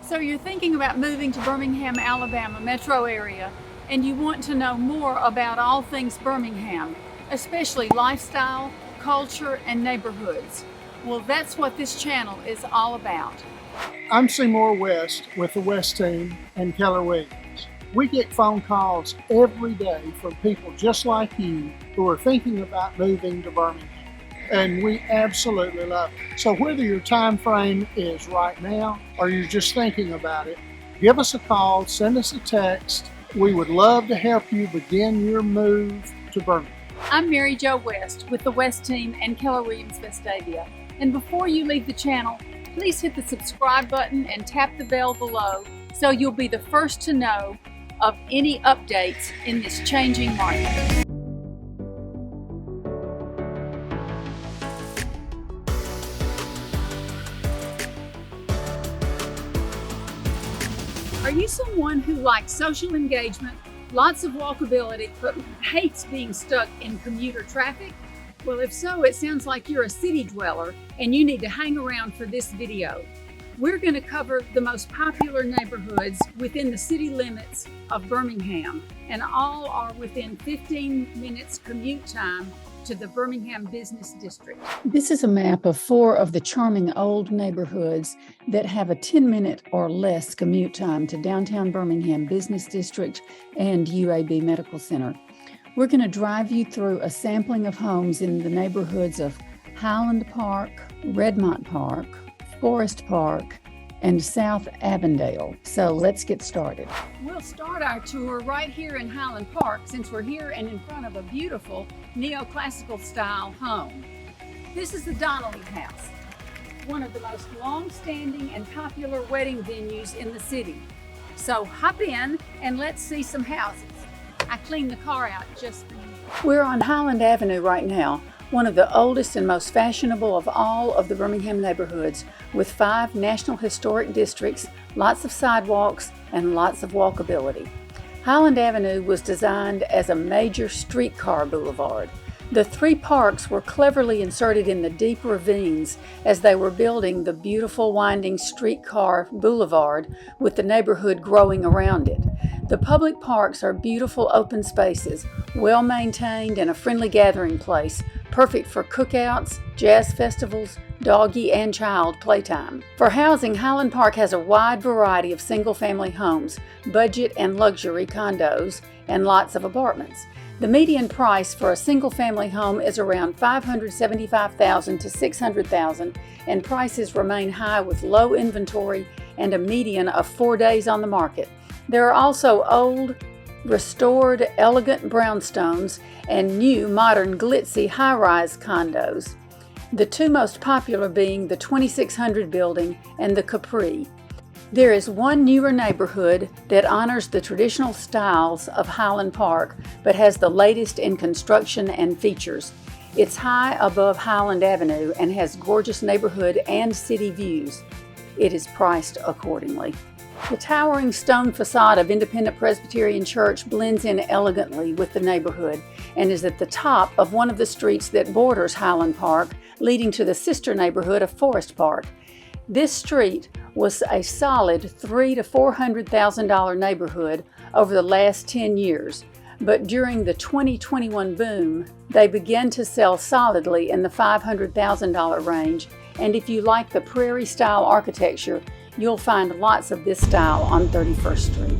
So you're thinking about moving to Birmingham, Alabama metro area, and you want to know more about all things Birmingham, especially lifestyle, culture, and neighborhoods. Well, that's what this channel is all about. I'm Seymour West with the West team and Keller Williams. We get phone calls every day from people just like you who are thinking about moving to Birmingham, and we absolutely love it. So whether your time frame is right now or you're just thinking about it, give us a call, send us a text. We would love to help you begin your move to Birmingham. I'm Mary Jo West with the West team and Keller Williams Vestavia. And before you leave the channel, please hit the subscribe button and tap the bell below so you'll be the first to know of any updates in this changing market. Are you someone who likes social engagement, lots of walkability, but hates being stuck in commuter traffic? Well, if so, it sounds like you're a city dweller and you need to hang around for this video. We're going to cover the most popular neighborhoods within the city limits of Birmingham, and all are within 15 minutes commute time to the Birmingham Business District. This is a map of 4 of the charming old neighborhoods that have a 10-minute or less commute time to downtown Birmingham Business District and UAB Medical Center. We're going to drive you through a sampling of homes in the neighborhoods of Highland Park, Redmont Park, Forest Park, and South Avondale. So let's get started. We'll start our tour right here in Highland Park, since we're here and in front of a beautiful neoclassical style home. This is the Donnelly House, one of the most long-standing and popular wedding venues in the city. So hop in and let's see some houses. I cleaned the car out just for you. We're on Highland Avenue right now, one of the oldest and most fashionable of all of the Birmingham neighborhoods, with 5 National Historic Districts, lots of sidewalks, and lots of walkability. Highland Avenue was designed as a major streetcar boulevard. The 3 parks were cleverly inserted in the deep ravines as they were building the beautiful winding streetcar boulevard, with the neighborhood growing around it. The public parks are beautiful open spaces, well maintained, and a friendly gathering place, perfect for cookouts, jazz festivals, doggy and child playtime. For housing, Highland Park has a wide variety of single-family homes, budget and luxury condos, and lots of apartments. The median price for a single-family home is around $575,000 to $600,000, and prices remain high with low inventory and a median of 4 days on the market. There are also old, restored, elegant brownstones and new, modern, glitzy high-rise condos. The 2 most popular being the 2600 building and the Capri. There is one newer neighborhood that honors the traditional styles of Highland Park, but has the latest in construction and features. It's high above Highland Avenue and has gorgeous neighborhood and city views. It is priced accordingly. The towering stone facade of Independent Presbyterian Church blends in elegantly with the neighborhood and is at the top of one of the streets that borders Highland Park, leading to the sister neighborhood of Forest Park. This street was a solid $300,000 to $400,000 neighborhood over the last 10 years, but during the 2021 boom, they began to sell solidly in the $500,000 range, and if you like the prairie-style architecture, you'll find lots of this style on 31st Street.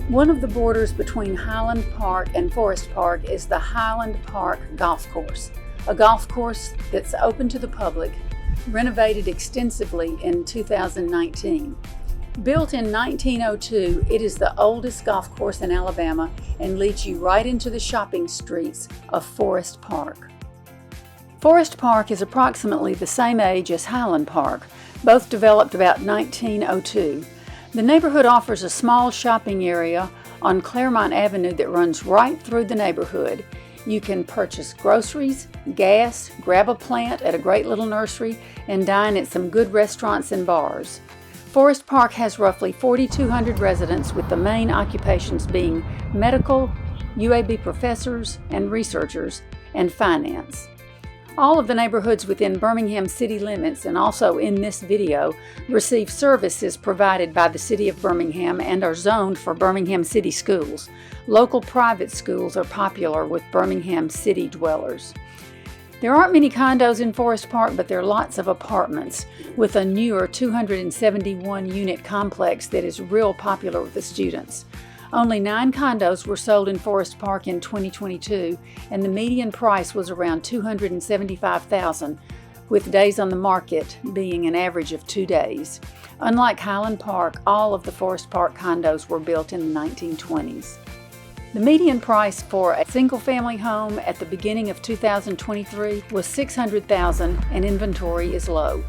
One of the borders between Highland Park and Forest Park is the Highland Park Golf Course, a golf course that's open to the public, renovated extensively in 2019. Built in 1902, it is the oldest golf course in Alabama and leads you right into the shopping streets of Forest Park. Forest Park is approximately the same age as Highland Park, both developed about 1902. The neighborhood offers a small shopping area on Claremont Avenue that runs right through the neighborhood. You can purchase groceries, gas, grab a plant at a great little nursery, and dine at some good restaurants and bars. Forest Park has roughly 4,200 residents, with the main occupations being medical, UAB professors and researchers, and finance. All of the neighborhoods within Birmingham city limits and also in this video receive services provided by the City of Birmingham and are zoned for Birmingham City schools. Local private schools are popular with Birmingham city dwellers. There aren't many condos in Forest Park, but there are lots of apartments with a newer 271-unit complex that is real popular with the students. Only 9 condos were sold in Forest Park in 2022, and the median price was around $275,000, with days on the market being an average of 2 days. Unlike Highland Park, all of the Forest Park condos were built in the 1920s. The median price for a single-family home at the beginning of 2023 was $600,000, and inventory is low.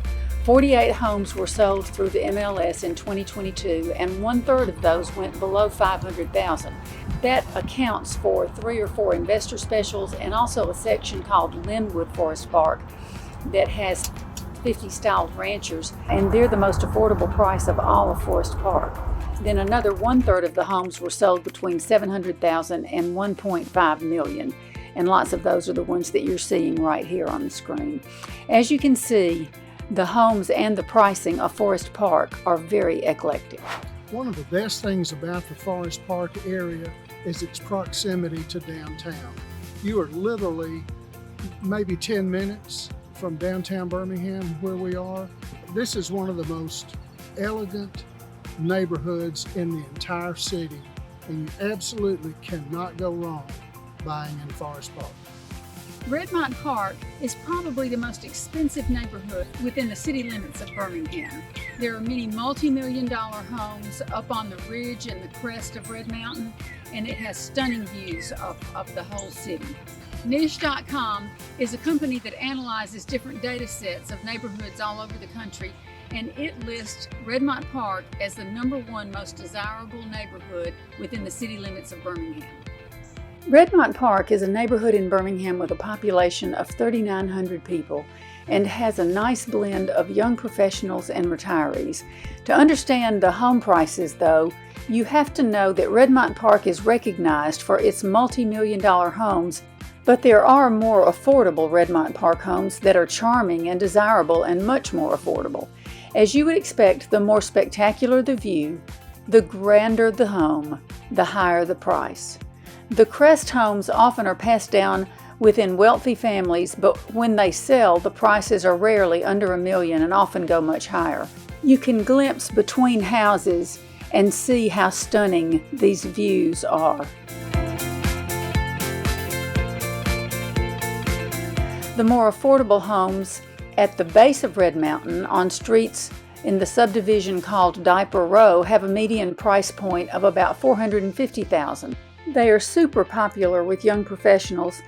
48 homes were sold through the MLS in 2022, and 1/3 of those went below $500,000. That accounts for 3 or 4 investor specials and also a section called Linwood Forest Park that has 50 styled ranchers, and they're the most affordable price of all of Forest Park. Then another 1/3 of the homes were sold between $700,000 and $1.5 million, and lots of those are the ones that you're seeing right here on the screen. As you can see, the homes and the pricing of Forest Park are very eclectic. One of the best things about the Forest Park area is its proximity to downtown. You are literally maybe 10 minutes from downtown Birmingham where we are. This is one of the most elegant neighborhoods in the entire city, and you absolutely cannot go wrong buying in Forest Park. Redmont Park is probably the most expensive neighborhood within the city limits of Birmingham. There are many multi-million-dollar homes up on the ridge and the crest of Red Mountain, and it has stunning views of the whole city. Niche.com is a company that analyzes different data sets of neighborhoods all over the country, and it lists Redmont Park as the #1 most desirable neighborhood within the city limits of Birmingham. Redmont Park is a neighborhood in Birmingham with a population of 3,900 people and has a nice blend of young professionals and retirees. To understand the home prices, though, you have to know that Redmont Park is recognized for its multi-million-dollar homes, but there are more affordable Redmont Park homes that are charming and desirable and much more affordable. As you would expect, the more spectacular the view, the grander the home, the higher the price. The crest homes often are passed down within wealthy families, but when they sell, the prices are rarely under $1 million and often go much higher. You can glimpse between houses and see how stunning these views are. The more affordable homes at the base of Red Mountain on streets in the subdivision called Diaper Row have a median price point of about $450,000. They are super popular with young professionals,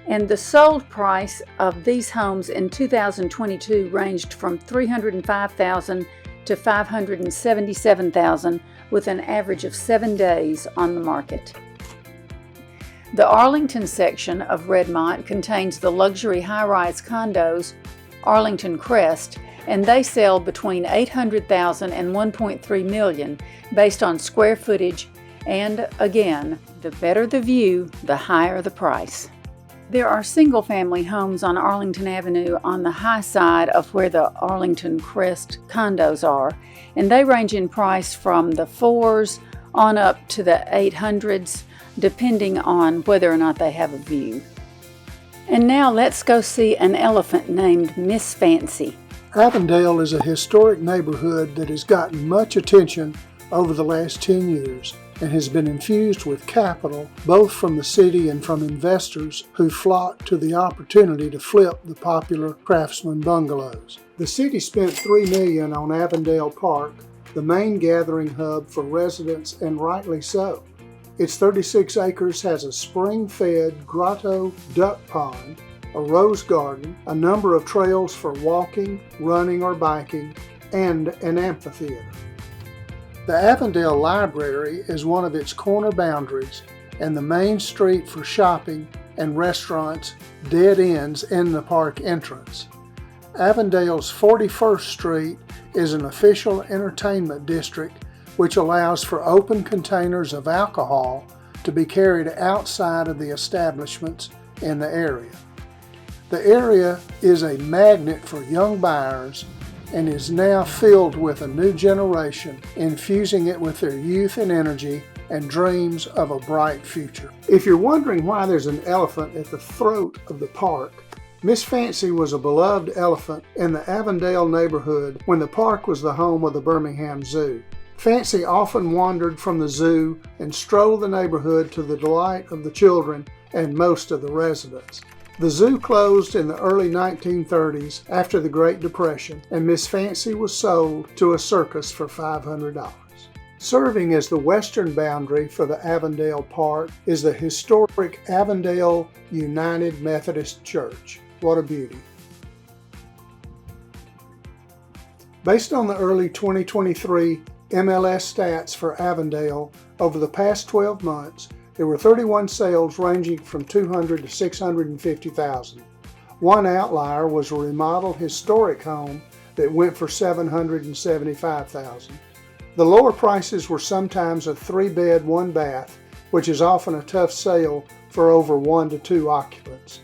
and the sold price of these homes in 2022 ranged from $305,000 to $577,000, with an average of 7 days on the market. The Arlington section of Redmont contains the luxury high-rise condos Arlington Crest, and they sell between $800,000 and $1.3 million based on square footage, and again, the better the view, the higher the price. There are single-family homes on Arlington Avenue on the high side of where the Arlington Crest condos are, and they range in price from the 4s on up to the 800s, depending on whether or not they have a view. And now let's go see an elephant named Miss Fancy. Avondale is a historic neighborhood that has gotten much attention over the last 10 years and has been infused with capital both from the city and from investors who flock to the opportunity to flip the popular Craftsman bungalows. The city spent $3 million on Avondale Park, the main gathering hub for residents, and rightly so. Its 36 acres has a spring-fed grotto duck pond, a rose garden, a number of trails for walking, running, or biking, and an amphitheater. The Avondale Library is one of its corner boundaries, and the main street for shopping and restaurants dead ends in the park entrance. Avondale's 41st Street is an official entertainment district which allows for open containers of alcohol to be carried outside of the establishments in the area. The area is a magnet for young buyers and is now filled with a new generation, infusing it with their youth and energy and dreams of a bright future. If you're wondering why there's an elephant at the throat of the park, Miss Fancy was a beloved elephant in the Avondale neighborhood when the park was the home of the Birmingham Zoo. Fancy often wandered from the zoo and strolled the neighborhood to the delight of the children and most of the residents. The zoo closed in the early 1930s after the Great Depression, and Miss Fancy was sold to a circus for $500. Serving as the western boundary for the Avondale Park is the historic Avondale United Methodist Church. What a beauty. Based on the early 2023 MLS stats for Avondale, over the past 12 months, there were 31 sales ranging from $200,000 to $650,000. One outlier was a remodeled historic home that went for $775,000. The lower prices were sometimes a 3-bed, 1-bath, which is often a tough sale for over 1 to 2 occupants.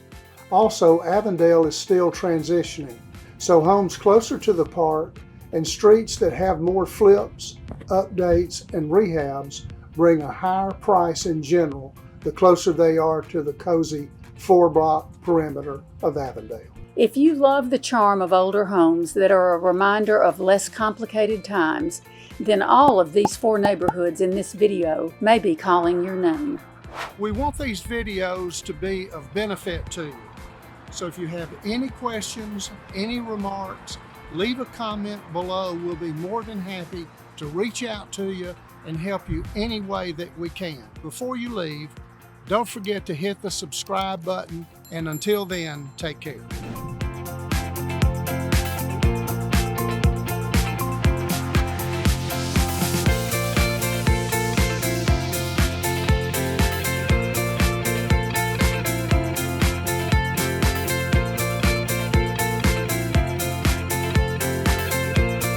Also, Avondale is still transitioning, so homes closer to the park and streets that have more flips, updates, and rehabs bring a higher price in general the closer they are to the cozy 4-block perimeter of Avondale. If you love the charm of older homes that are a reminder of less complicated times, then all of these 4 neighborhoods in this video may be calling your name. We want these videos to be of benefit to you. So if you have any questions, any remarks, leave a comment below. We'll be more than happy to reach out to you and help you any way that we can. Before you leave, don't forget to hit the subscribe button, and until then, take care.